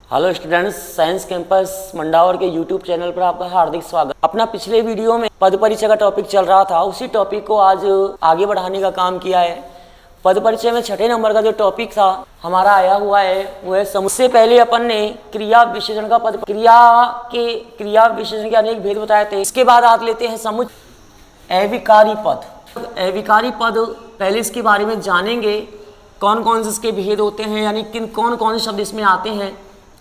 Hello students, science campus Mandawar के YouTube channel पर आपका हार्दिक स्वागत। अपना पिछले वीडियो में पद परिचय का टॉपिक चल रहा था, उसी टॉपिक को आज आगे बढ़ाने का काम किया है। पद परिचय में 6 नंबर का जो टॉपिक था हमारा आया हुआ है वो है सबसे पहले अपन ने क्रिया विशेषण का क्रिया विशेषण के अनेक भेद बताए थे। इसके बाद आज लेते हैं समुच्चय अविकारी पद। अविकारी पद पहले इसके बारे में जानेंगे, कौन कौन से इसके भेद होते हैं, यानी कौन कौन से शब्द इसमें आते हैं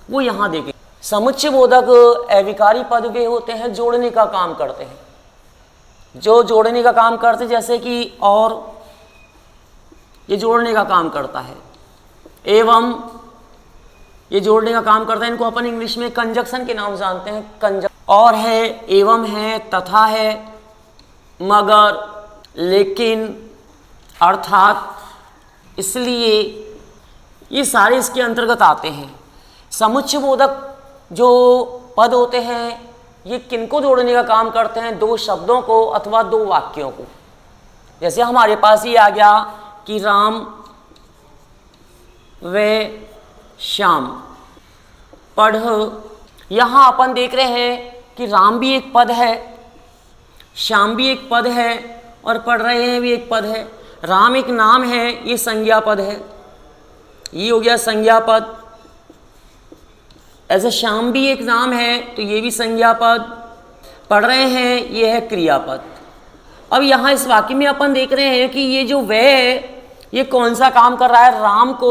वो यहाँ देखें। समुच्चय बोधक अविकारी पद वे होते हैं जोड़ने का काम करते हैं, जो जोड़ने का काम करते हैं, जैसे कि और ये जोड़ने का काम करता है, एवं ये जोड़ने का काम करता है। इनको अपन इंग्लिश में कंजक्शन के नाम जानते हैं। कंजक्शन और है, एवं है, तथा है, मगर, लेकिन, अर्थात, इसलिए, ये सारे इसके अंतर्गत आते हैं। समुच्चय बोधक जो पद होते हैं ये किनको जोड़ने का काम करते हैं? दो शब्दों को अथवा दो वाक्यों को। जैसे हमारे पास ये आ गया कि राम व श्याम पढ़। यहाँ अपन देख रहे हैं कि राम भी एक पद है, श्याम भी एक पद है और पढ़ रहे हैं भी एक पद है। राम एक नाम है, ये संज्ञा पद है, ये हो गया संज्ञा पद। ऐसे श्याम भी एक नाम है तो ये भी संज्ञा पद। पढ़ रहे हैं ये है क्रियापद। अब यहाँ इस वाक्य में अपन देख रहे हैं कि ये जो वह है ये कौन सा काम कर रहा है? राम को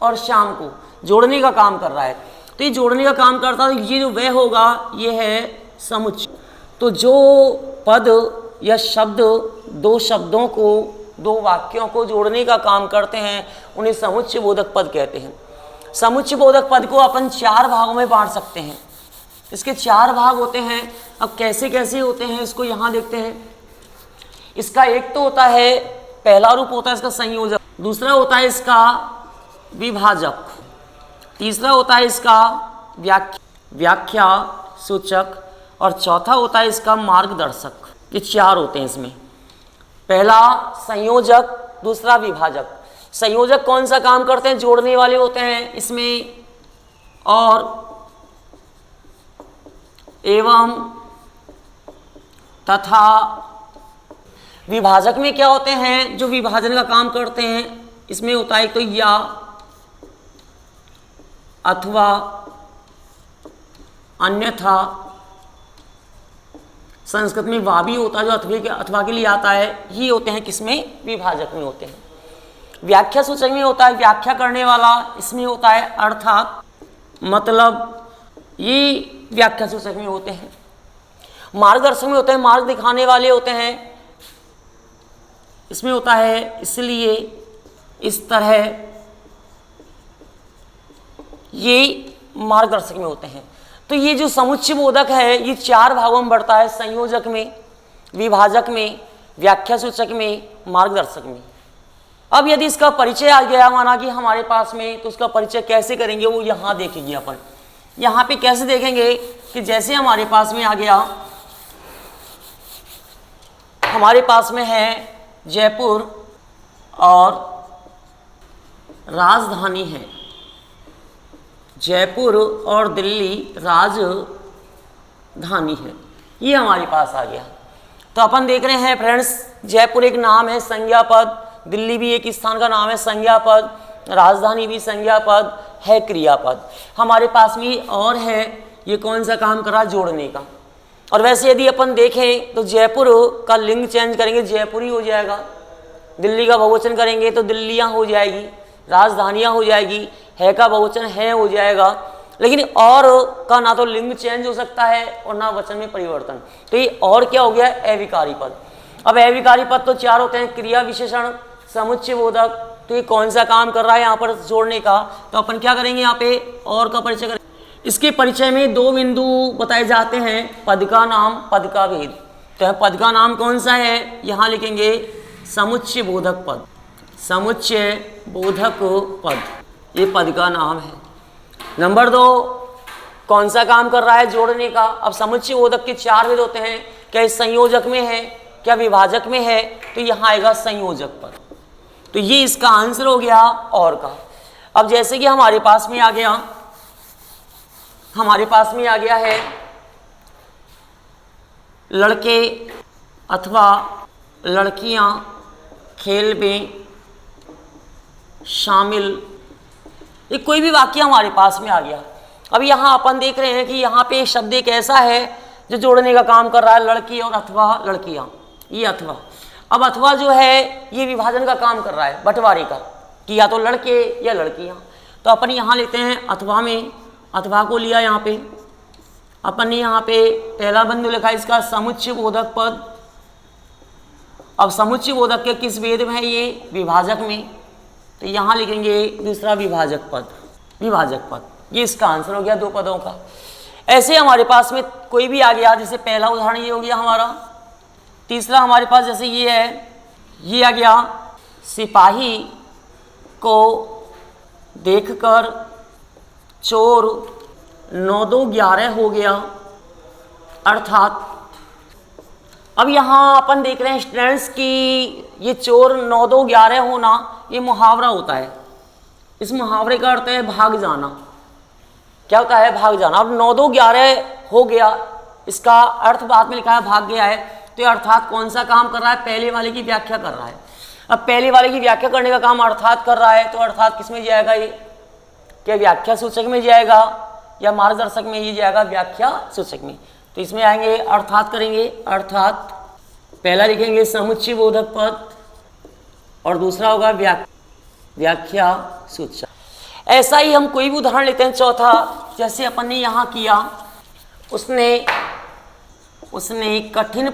और श्याम को जोड़ने का काम कर रहा है। तो ये जोड़ने का काम करता है, ये जो वह होगा ये है समुच्चय। तो जो पद या शब्द दो शब्दों को, दो वाक्यों को जोड़ने का काम करते हैं उन्हें समुच्चय बोधक पद कहते हैं। समुच्चय बोधक पद को अपन 4 भागों में बांट सकते हैं। इसके 4 भाग होते हैं। अब कैसे कैसे होते हैं इसको यहाँ देखते हैं। इसका एक तो होता है, पहला रूप होता है इसका संयोजक, दूसरा होता है इसका विभाजक, तीसरा होता है इसका व्याख्या सूचक और चौथा होता है इसका मार्गदर्शक। ये 4 होते हैं इसमें। पहला संयोजक, दूसरा विभाजक। संयोजक कौन सा काम करते हैं? जोड़ने वाले होते हैं इसमें, और, एवं, तथा। विभाजक में क्या होते हैं? जो विभाजन का काम करते हैं इसमें होता है तो या, अथवा, अन्यथा। संस्कृत में वा भी होता है जो अथवा के लिए आता है। ये होते हैं किसमें? विभाजक में होते हैं। व्याख्या सूचक में होता है व्याख्या करने वाला, इसमें होता है अर्थात, मतलब, ये व्याख्या सूचक में होते हैं। मार्गदर्शक में होते हैं मार्ग दिखाने वाले होते हैं, इसमें होता है इसलिए, इस तरह, ये मार्गदर्शक में होते हैं। तो ये जो समुच्चय बोधक है ये 4 भागों में बढ़ता है, संयोजक में, विभाजक में, व्याख्या सूचक में, मार्गदर्शक में। अब यदि इसका परिचय आ गया माना कि हमारे पास में, तो उसका परिचय कैसे करेंगे वो यहाँ देखेंगे अपन। यहाँ पे कैसे देखेंगे कि जैसे हमारे पास में आ गया, हमारे पास में है जयपुर और राजधानी है, जयपुर और दिल्ली राजधानी है, ये हमारे पास आ गया। तो अपन देख रहे हैं फ्रेंड्स, जयपुर एक नाम है संज्ञा पद, दिल्ली भी एक स्थान का नाम है संज्ञा पद, राजधानी भी संज्ञा पद है, क्रियापद। हमारे पास में और है, ये कौन सा काम कर रहा है? जोड़ने का। और वैसे यदि अपन देखें तो जयपुर का लिंग चेंज करेंगे जयपुरी हो जाएगा, दिल्ली का बहुवचन करेंगे तो दिल्लियाँ हो जाएगी, राजधानियाँ हो जाएगी, है का बहुवचन है हो जाएगा। लेकिन और का ना तो लिंग चेंज हो सकता है और ना वचन में परिवर्तन। तो ये और क्या हो गया? अविकारी पद। अब अविकारी पद तो 4 होते हैं, क्रिया विशेषण, समुच्चय बोधक। तो ये कौन सा काम कर रहा है यहाँ पर जोड़ने का? तो अपन क्या करेंगे यहाँ पे और का परिचय करेंगे। इसके परिचय में 2 बिंदु बताए जाते हैं, पद का नाम, पद का भेद। तो पद का नाम कौन सा है? यहाँ लिखेंगे समुच्चय बोधक पद, समुच्चय बोधक पद, ये पद का नाम है। नंबर 2, कौन सा काम कर रहा है? जोड़ने का। अब समुच्चय बोधक के 4 भेद होते हैं, क्या इस संयोजक में है, क्या विभाजक में है? तो यहाँ आएगा संयोजक पद। तो ये इसका आंसर हो गया और का। अब जैसे कि हमारे पास में आ गया हमारे पास में आ गया है लड़के अथवा लड़कियां खेल में शामिल, ये कोई भी वाक्य हमारे पास में आ गया। अब यहाँ अपन देख रहे हैं कि यहाँ पे शब्द एक ऐसा है जो जोड़ने का काम कर रहा है, लड़की और अथवा लड़कियां, ये अथवा। अब अथवा जो है ये विभाजन का काम कर रहा है, बंटवारे का, कि या तो लड़के या लड़कियां। तो अपन यहाँ लेते हैं अथवा में, अथवा को लिया यहाँ पे, अपन ने यहाँ पे पहला बिंदु लिखा इसका समुच्चय बोधक पद। अब समुच्चय बोधक के किस वेद में है ये? विभाजक में। तो यहाँ लिखेंगे दूसरा विभाजक पद, विभाजक पद, ये इसका आंसर हो गया 2 पदों का। ऐसे हमारे पास में कोई भी आ गया, जैसे पहला उदाहरण ये हो गया हमारा। तीसरा हमारे पास जैसे ये है, ये आ गया सिपाही को देखकर चोर 9-2-11 हो गया, अर्थात अब यहाँ अपन देख रहे हैं स्टूडेंट्स की ये चोर 9-2-11 होना ये मुहावरा होता है। इस मुहावरे का अर्थ है भाग जाना। क्या होता है? भाग जाना। अब 9-2-11 हो गया, इसका अर्थ बाद में लिखा है भाग गया है, तो ये अर्थात कौन सा काम कर रहा है? पहले वाले की व्याख्या कर रहा है। अब पहले वाले की व्याख्या करने का काम अर्थात कर रहा है, तो अर्थात किस में जाएगा ये? क्या व्याख्या सूचक में जाएगा या मार्गदर्शक में? ये जाएगा व्याख्या सूचक में। तो इसमें आएंगे अर्थात करेंगे, अर्थात पहला लिखेंगे समुच्चय बोधक पद और दूसरा होगा व्याख्या सूचक। ऐसा ही हम कोई भी उदाहरण लेते हैं चौथा, जैसे अपन ने यहाँ किया, उसने कठिन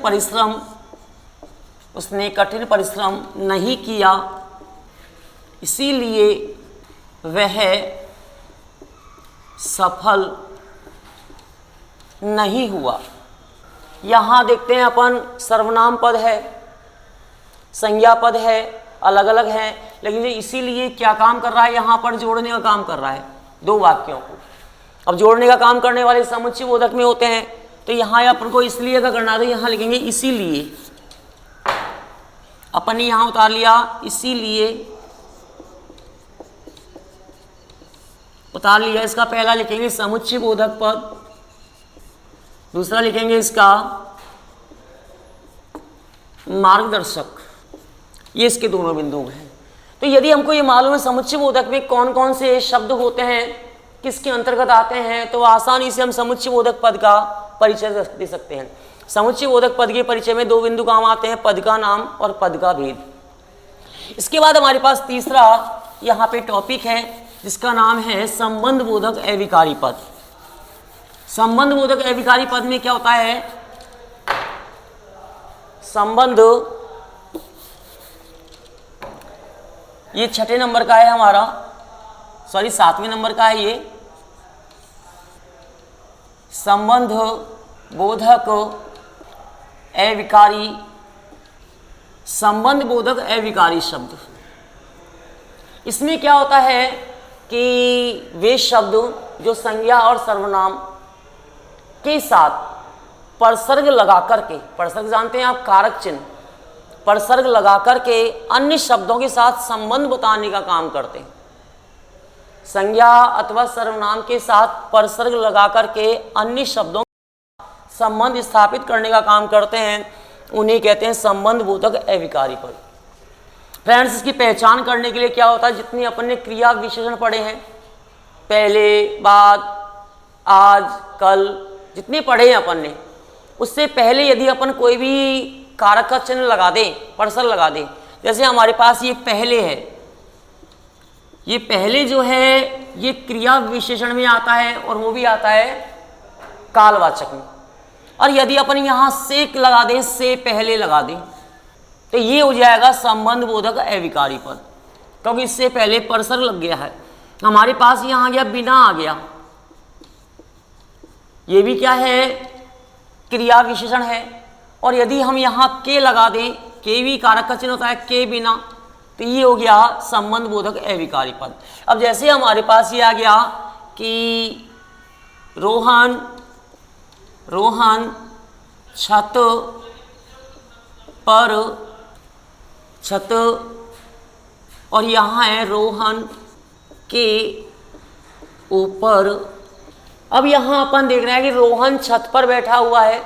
परिश्रम नहीं किया, इसीलिए वह सफल नहीं हुआ। यहाँ देखते हैं अपन सर्वनाम पद है, संज्ञा पद है, अलग अलग हैं, लेकिन ये इसीलिए क्या काम कर रहा है? यहाँ पर जोड़ने का काम कर रहा है 2 वाक्यों को। अब जोड़ने का काम करने वाले समुच्चय बोधक में होते हैं, तो यहाँ अपन को इसलिए का करना, तो यहाँ लिखेंगे इसीलिए। अपन ने यहाँ उतार लिया इसीलिए, उतार लिया। इसका पहला लिखेंगे समुच्चय बोधक पद, दूसरा लिखेंगे इसका मार्गदर्शक। ये इसके दोनों बिंदु हैं। तो यदि हमको ये मालूम है समुच्चय बोधक में कौन कौन से शब्द होते हैं, किसके अंतर्गत आते हैं, तो आसानी से हम समुच्चय बोधक पद का परिचय दे सकते हैं। समुच्चय बोधक पद के परिचय में 2 बिंदु काम आते हैं, पद का नाम और पद का भेद। इसके बाद हमारे पास तीसरा यहाँ पे टॉपिक है जिसका नाम है संबंध बोधक अविकारी पद। संबंध बोधक अविकारी पद में क्या होता है? संबंध, ये 6ठे नंबर का है हमारा, सॉरी 7वें नंबर का है ये। संबंध बोधक अविकारी, संबंध बोधक अविकारी शब्द। इसमें क्या होता है कि वे शब्द जो संज्ञा और सर्वनाम के साथ परसर्ग लगा करके, परसर्ग जानते हैं आप, कारक चिन्ह, परसर्ग लगा करके अन्य शब्दों के साथ संबंध बताने का काम करते हैं। संज्ञा अथवा सर्वनाम के साथ परसर्ग लगा करके अन्य शब्दों संबंध स्थापित करने का काम करते हैं, उन्हें कहते हैं संबंध बोधक अविकारी पद। फ्रेंड्स, इसकी पहचान करने के लिए क्या होता है, जितनी अपन ने क्रिया विशेषण पढ़े हैं, पहले, बाद, आज, कल, जितने पढ़े हैं अपन ने, उससे पहले यदि अपन कोई भी कारक का चिन्ह लगा दें, परसर लगा दें, जैसे हमारे पास ये पहले है, ये पहले जो है ये क्रिया विशेषण में आता है और वो भी आता है कालवाचक में। और यदि अपन यहाँ से लगा दें, से पहले लगा दें, तो ये हो जाएगा संबंध बोधक अविकारी पद, क्योंकि इससे पहले परसर लग गया है। हमारे पास यहाँ आ गया बिना, आ गया, ये भी क्या है, क्रिया विशेषण है। और यदि हम यहाँ के लगा दें, के भी कारक का चिन्ह होता है, के बिना, तो ये हो गया संबंध बोधक अविकारी पद। अब जैसे हमारे पास ये आ गया कि रोहन छत पर, छत, और यहाँ है रोहन के ऊपर अब यहाँ अपन देख रहे हैं कि रोहन छत पर बैठा हुआ है।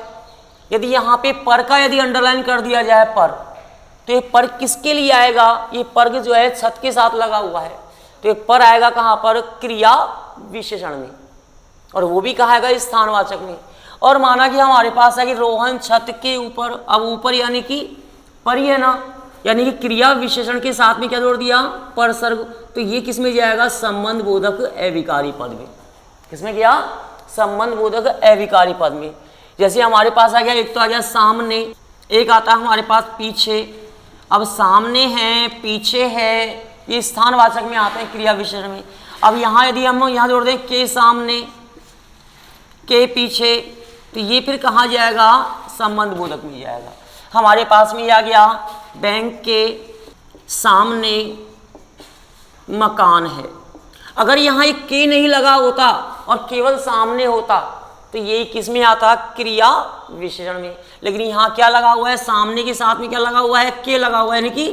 यदि यहाँ पे पर का यदि अंडरलाइन कर दिया जाए पर, तो ये पर किसके लिए आएगा? ये पर जो है छत के साथ लगा हुआ है, तो ये पर आएगा कहाँ पर? क्रिया विशेषण में, और वो भी कहाँ आएगा? स्थानवाचक में। और माना कि हमारे पास है कि रोहन छत के ऊपर, अब ऊपर यानी कि पर ही है ना, यानी कि क्रिया विशेषण के साथ में क्या जोड़ दिया? परसर्ग। तो ये किस में जाएगा? संबंध बोधक अविकारी पद में। किसमें गया? संबंध बोधक अविकारी पद में। जैसे हमारे पास आ गया, एक तो आ गया सामने, एक आता है हमारे पास पीछे। अब सामने है, पीछे है, ये स्थानवाचक में आते हैं क्रिया विशेषण में। अब यहाँ यदि हम यहाँ जोड़ दें के सामने, के पीछे, तो ये फिर कहाँ जाएगा? संबंध बोधक में जाएगा। हमारे पास में आ गया बैंक के सामने मकान है। अगर यहाँ एक के नहीं लगा होता और केवल सामने होता, तो ये किस में आता? क्रिया विशेषण में। लेकिन यहाँ क्या लगा हुआ है? सामने के साथ में क्या लगा हुआ है? के लगा हुआ है, यानी कि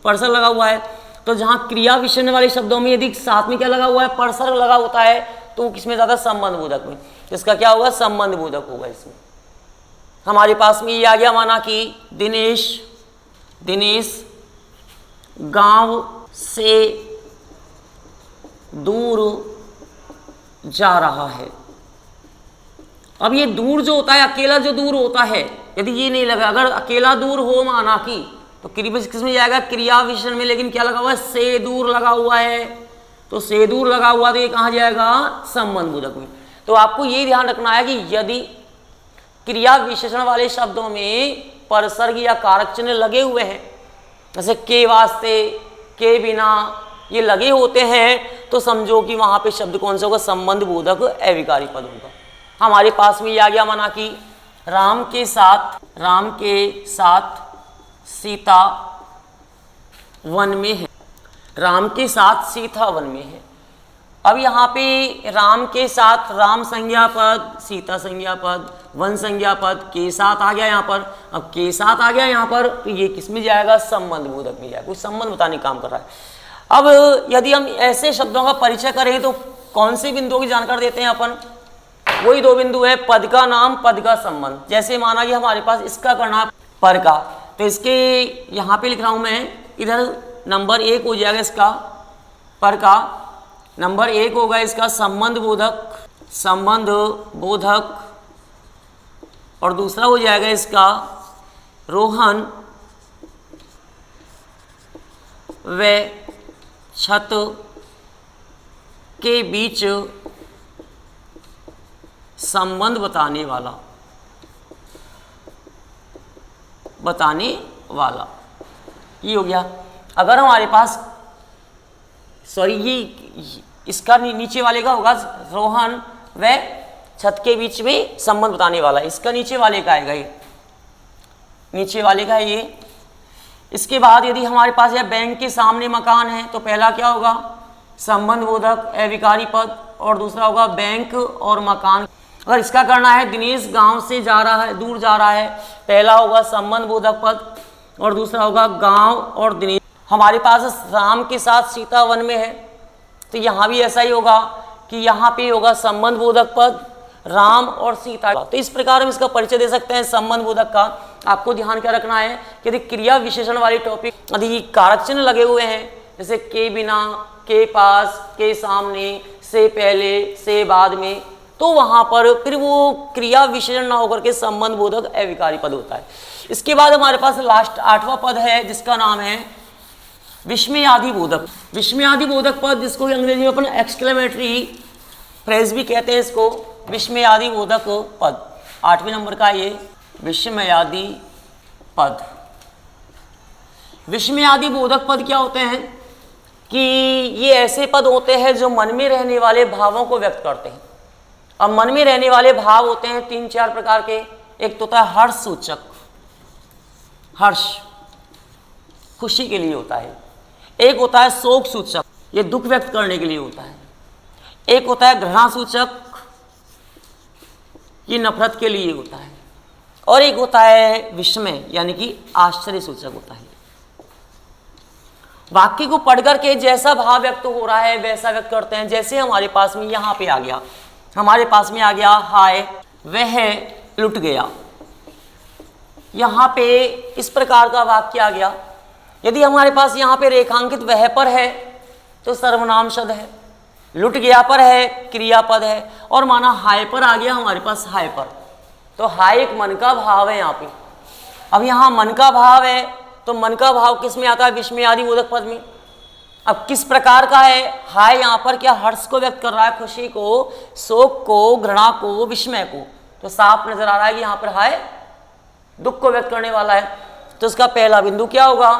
परसर्ग लगा हुआ है। तो जहाँ क्रिया विशेषण वाले शब्दों में यदि साथ में क्या लगा हुआ है? परसर्ग लगा होता है, तो वो किसमें जाता है? संबंध बोधक में। इसका क्या होगा? संबंध बोधक होगा इसमें। हमारे पास में ये आ गया, माना कि दिनेश गांव से दूर जा रहा है। अब ये दूर जो होता है, अकेला जो दूर होता है, यदि ये नहीं लगा, अगर अकेला दूर हो माना कि, तो क्रिया किस में जाएगा? क्रिया विशेषण में। लेकिन क्या लगा हुआ है? से दूर लगा हुआ है, तो से दूर लगा हुआ, तो ये कहाँ जाएगा? संबंध बोधक में। तो आपको ये ध्यान रखना है कि यदि क्रिया विशेषण वाले शब्दों में परसर्ग या कारक चिन्ह लगे हुए हैं, जैसे के वास्ते, के बिना, ये लगे होते हैं, तो समझो कि वहां पे शब्द कौन सा होगा? संबंध बोधक अविकारी पद होगा। हमारे पास में ये आ गया, माना कि राम के साथ सीता वन में है। राम के साथ सीता वन में है। अब यहाँ पे राम के साथ, राम संज्ञा पद, सीता संज्ञा पद, वन संज्ञा पद, के साथ आ गया यहाँ पर। अब के साथ आ गया यहाँ पर, तो ये किस में जाएगा? संबंध बोधक में जाएगा। कुछ संबंध बताने का काम कर रहा है। अब यदि हम ऐसे शब्दों का परिचय करें, तो कौन से बिंदुओं की जानकारी देते हैं अपन? वही दो बिंदु है, पद का नाम, पद का संबंध। जैसे माना कि हमारे पास इसका करना पर का, तो इसके यहाँ पे लिख रहा हूँ मैं, इधर नंबर 1 हो जाएगा इसका पर का, नंबर 1 होगा इसका संबंध बोधक, और दूसरा हो जाएगा इसका रोहन व छत के बीच संबंध बताने वाला, ये हो गया। अगर हमारे पास, सॉरी, ये इसका नीचे वाले का होगा रोहन व छत के बीच में संबंध बताने वाला, इसका नीचे वाले का आएगा, ये नीचे वाले का है ये। इसके बाद यदि हमारे पास यह बैंक के सामने मकान है, तो पहला क्या होगा? संबंध बोधक अविकारी पद, और दूसरा होगा बैंक और मकान। अगर इसका करना है दिनेश गांव से जा रहा है, दूर जा रहा है, पहला होगा संबंध बोधक पद और दूसरा होगा गांव और दिनेश। हमारे पास राम के साथ सीता वन में है, तो यहाँ भी ऐसा ही होगा कि यहाँ पे होगा संबंध बोधक पद, राम और सीता। तो इस प्रकार हम इसका परिचय दे सकते हैं संबंध बोधक का। आपको ध्यान क्या रखना है कि यदि क्रिया विशेषण वाली टॉपिक, यदि कारक चिन्ह लगे हुए हैं, जैसे के बिना, के पास, के सामने, से पहले, से बाद में, तो वहां पर फिर वो क्रिया विशेषण ना होकर के संबंध बोधक अविकारी पद होता है। इसके बाद हमारे पास लास्ट 8वां पद है, जिसका नाम है विस्मयादि बोधक। विस्मयादि बोधक पद, जिसको अंग्रेजी में अपन एक्सक्लेमेटरी फ्रेज भी कहते हैं, इसको विस्मयादि बोधक पद। 8वें नंबर का ये विस्मयादि पद। विस्मयादि बोधक पद क्या होते हैं कि ये ऐसे पद होते हैं जो मन में रहने वाले भावों को व्यक्त करते हैं। अब मन में रहने वाले भाव होते हैं 3-4 प्रकार के। एक तो होता है हर्ष सूचक, हर्ष खुशी के लिए होता है। एक होता है शोक सूचक, ये दुख व्यक्त करने के लिए होता है। एक होता है घृणा सूचक, ये नफरत के लिए होता है। और एक होता है विस्मय, यानी कि आश्चर्य सूचक होता है। वाक्य को पढ़ करके जैसा भाव व्यक्त हो रहा है वैसा व्यक्त करते हैं। जैसे हमारे पास में यहाँ पे आ गया हमारे पास में आ गया हाय वह लुट गया। यहाँ पे इस प्रकार का वाक्य आ गया। यदि हमारे पास यहाँ पे रेखांकित वह पर है तो सर्वनाम शब्द है, लुट गया पर है क्रियापद है, और माना हाय पर आ गया हमारे पास हाय पर, तो हाय एक मन का भाव है यहाँ पे। अब यहाँ मन का भाव है तो मन का भाव किस में आता है? विस्मय आदि बोधक पद में। अब किस प्रकार का है हाय? यहाँ पर क्या हर्ष को व्यक्त कर रहा है, खुशी को, शोक को, घृणा को, विस्मय को? तो साफ नजर आ रहा है कि यहाँ पर हाय दुख को व्यक्त करने वाला है। तो इसका पहला बिंदु क्या होगा?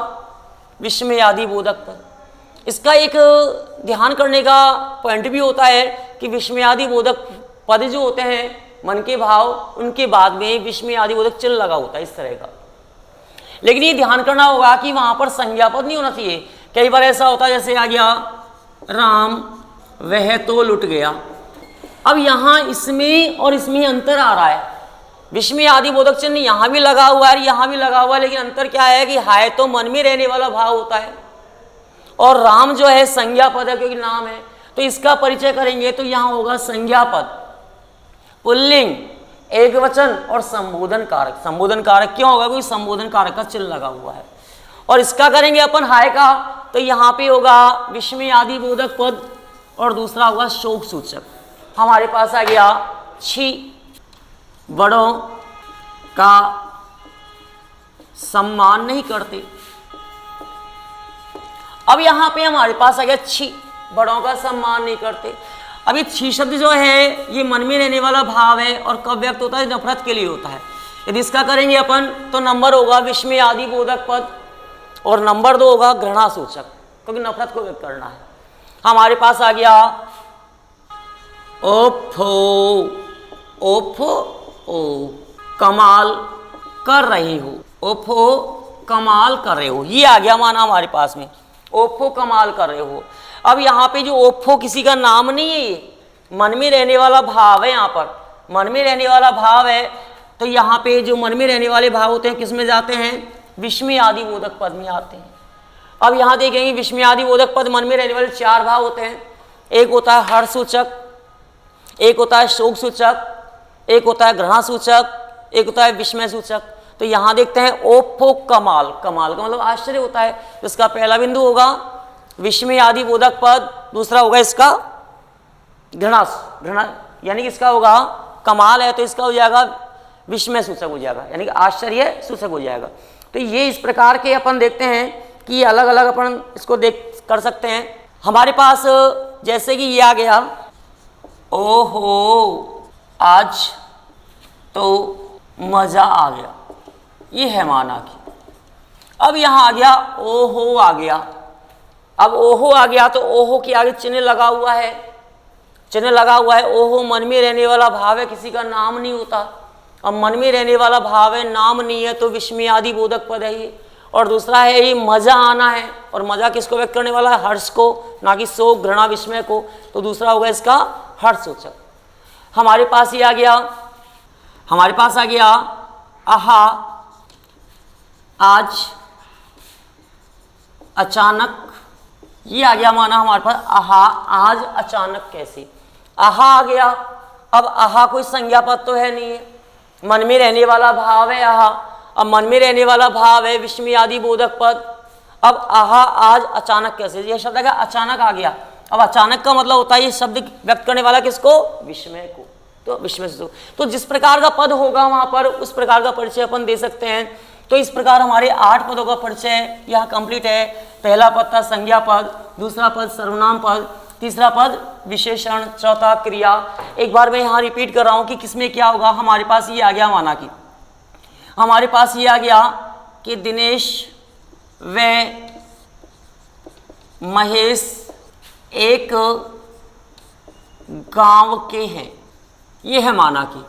विस्मय आदि बोधक पद। इसका एक ध्यान करने का पॉइंट भी होता है कि विस्मय आदि बोधक पद जो होते हैं मन के भाव, उनके बाद में विस्मय आदि बोधक चिन्ह लगा होता है इस तरह का। लेकिन ये ध्यान करना होगा कि वहां पर संज्ञा पद नहीं होना चाहिए। कई बार ऐसा होता है जैसे आ गया राम वह तो लुट गया। अब यहाँ इसमें और इसमें अंतर आ रहा है। विस्मय आदि बोधक चिन्ह यहाँ भी लगा हुआ है, यहाँ भी लगा हुआ है, लेकिन अंतर क्या है कि हाय तो मन में रहने वाला भाव होता है और राम जो है संज्ञा पद है क्योंकि नाम है। तो इसका परिचय करेंगे तो यहाँ होगा संज्ञा पद, पुल्लिंग, एक वचन और संबोधन कारक। संबोधन कारक क्यों होगा? क्योंकि संबोधन कारक का चिन्ह लगा हुआ है। और इसका करेंगे अपन हाय का तो यहाँ पे होगा विस्मय आदि बोधक पद और दूसरा होगा शोक सूचक। हमारे पास आ गया छी, बड़ों का सम्मान नहीं करते। अब यहाँ पे हमारे पास आ गया छी, बड़ों का सम्मान नहीं करते। अब ये छी शब्द जो है ये मन में रहने वाला भाव है और कब व्यक्त होता है? नफरत के लिए होता है। यदि इसका करेंगे अपन तो नंबर होगा विस्मय आदि बोधक पद और नंबर 2 होगा घृणा सूचक, क्योंकि नफरत को व्यक्त करना है। हमारे पास आ गया ओफो, ओफो ओ कमाल कर रहे हो, ओफो कमाल कर रहे हो, ये आ गया माना हमारे पास में, ओफो कमाल कर रहे हो। अब यहाँ पे जो ओफो किसी का नाम नहीं है, ये मन में रहने वाला भाव है। यहाँ पर मन में रहने वाला भाव है तो यहाँ पे जो मन में रहने वाले भाव होते हैं किस में जाते हैं? विस्मय आदि बोधक पद में आते हैं। अब यहाँ देखेंगे विस्मय आदि बोधक पद मन में रहने वाले 4 भाव होते हैं। एक होता है हर्ष सूचक, एक होता है शोक सूचक, एक होता है घृणा सूचक, एक होता है विस्मय सूचक। तो यहाँ देखते हैं ओफो कमाल, कमाल का मतलब आश्चर्य होता है। इसका पहला बिंदु होगा विस्मय आदि बोधक पद, दूसरा होगा इसका घृणा, घृणा यानी कि इसका होगा कमाल है तो इसका हो जाएगा विस्मय सूचक हो जाएगा, यानी कि आश्चर्य सूचक हो जाएगा। तो ये इस प्रकार के अपन देखते हैं कि अलग अलग अपन इसको देख कर सकते हैं। हमारे पास जैसे कि ये आ गया ओहो आज तो मजा आ गया, ये है माना कि। अब यहाँ आ गया ओहो आ गया। अब ओहो आ गया तो ओहो के आगे चिन्ह लगा हुआ है, चिन्ह लगा हुआ है। ओहो मन में रहने वाला भाव है, किसी का नाम नहीं होता। अब मन में रहने वाला भाव है, नाम नहीं है, तो विस्मय आदि बोधक पद है ये। और दूसरा है ये मजा आना है, और मजा किसको व्यक्त करने वाला है? हर्ष को, ना कि शोक घृणा विस्मय को। तो दूसरा होगा इसका हर्ष सूचक। हमारे पास ये आ गया, हमारे पास आ गया आहा आज अचानक, ये आ गया माना हमारे पास आहा आज अचानक कैसे। आहा आ गया। अब आहा कोई संज्ञा पद तो है नहीं है, मन में रहने वाला भाव है आहा। अब मन में रहने वाला भाव है विस्मय आदि बोधक पद। अब आहा आज अचानक कैसे, यह शब्द है अचानक आ गया। अब अचानक का मतलब होता है ये शब्द व्यक्त करने वाला किसको? विस्मय को। तो विस्मय से तो जिस प्रकार का पद होगा वहां पर उस प्रकार का परिचय अपन दे सकते हैं। तो इस प्रकार हमारे 8 पदों का परिचय यहाँ कंप्लीट है। पहला पद था संज्ञा पद, दूसरा पद सर्वनाम पद, तीसरा पद विशेषण, चौथा क्रिया। एक बार मैं यहाँ रिपीट कर रहा हूँ कि किसमें क्या होगा। हमारे पास ये आ गया माना कि हमारे पास ये आ गया कि दिनेश व महेश एक गांव के हैं, ये है माना कि।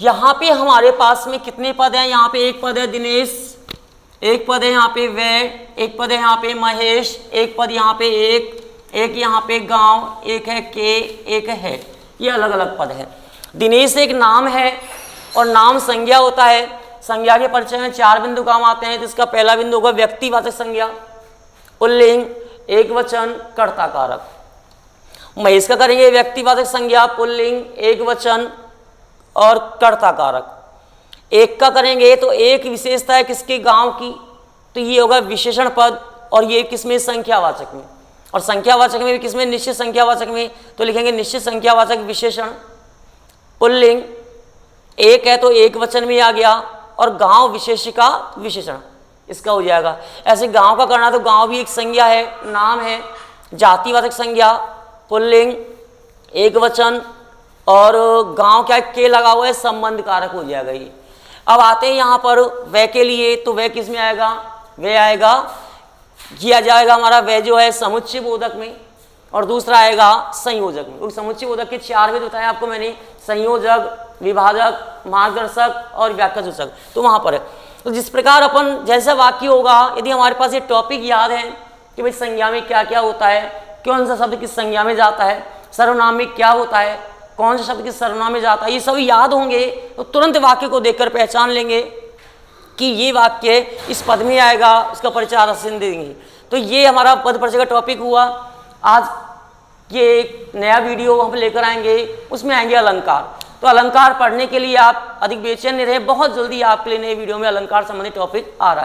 यहाँ पे हमारे पास में कितने पद हैं? यहाँ पे एक पद है दिनेश, एक पद है यहाँ पे वे, एक पद है यहाँ पे महेश, एक पद यहाँ पे एक यहाँ पे गांव, एक है के, एक है, ये अलग अलग पद है। दिनेश एक नाम है और नाम संज्ञा होता है। संज्ञा के परिचय में 4 बिंदु काम आते हैं। जिसका पहला बिंदु होगा व्यक्तिवाचक संज्ञा, पुल्लिंग, एक वचन, कर्ता कारक। महेश का करेंगे व्यक्तिवाचक संज्ञा पुल्लिंग एक वचन और कर्ता कारक। एक का करेंगे तो एक विशेषता है किसके, गांव की, तो ये होगा विशेषण पद, और ये किसमें, संख्यावाचक में। और संख्यावाचक में भी किसमें, निश्चित संख्यावाचक में, तो लिखेंगे निश्चित संख्यावाचक विशेषण पुल्लिंग। एक है तो एक वचन में आ गया, और गांव विशेषिका विशेषण इसका हो जाएगा। ऐसे गांव का करना तो गांव भी एक संज्ञा है, नाम है। जातिवाचक संज्ञा पुल्लिंग एक वचन, और गांव क्या के लगा हुआ है, संबंध कारक हो जाएगा ये। अब आते हैं यहाँ पर वह के लिए, तो वह किस में आएगा, वह आएगा, किया जाएगा हमारा वह जो है समुच्चय बोधक में, और दूसरा आएगा संयोजक में। क्योंकि समुच्चय बोधक के 4 भेद बताया आपको मैंने, संयोजक, विभाजक, मार्गदर्शक और व्याख्यासूचक, तो वहाँ पर है। तो जिस प्रकार अपन जैसा वाक्य होगा, यदि हमारे पास ये टॉपिक याद है कि भाई संज्ञा में क्या क्या होता है, कौन सा शब्द किस संज्ञा में जाता है, सर्वनाम में क्या होता है, कौन सा शब्द किस सर्वनाम में जाता है, ये सब याद होंगे तो तुरंत वाक्य को देखकर पहचान लेंगे कि ये वाक्य इस पद में आएगा, उसका परिचय से देंगे। तो ये हमारा पद परिचय का टॉपिक हुआ। आज ये एक नया वीडियो हम लेकर आएंगे, उसमें आएंगे अलंकार। तो अलंकार पढ़ने के लिए आप अधिक बेचैन नहीं रहे, बहुत जल्दी आपके लिए नए वीडियो में अलंकार संबंधी टॉपिक आ रहा है।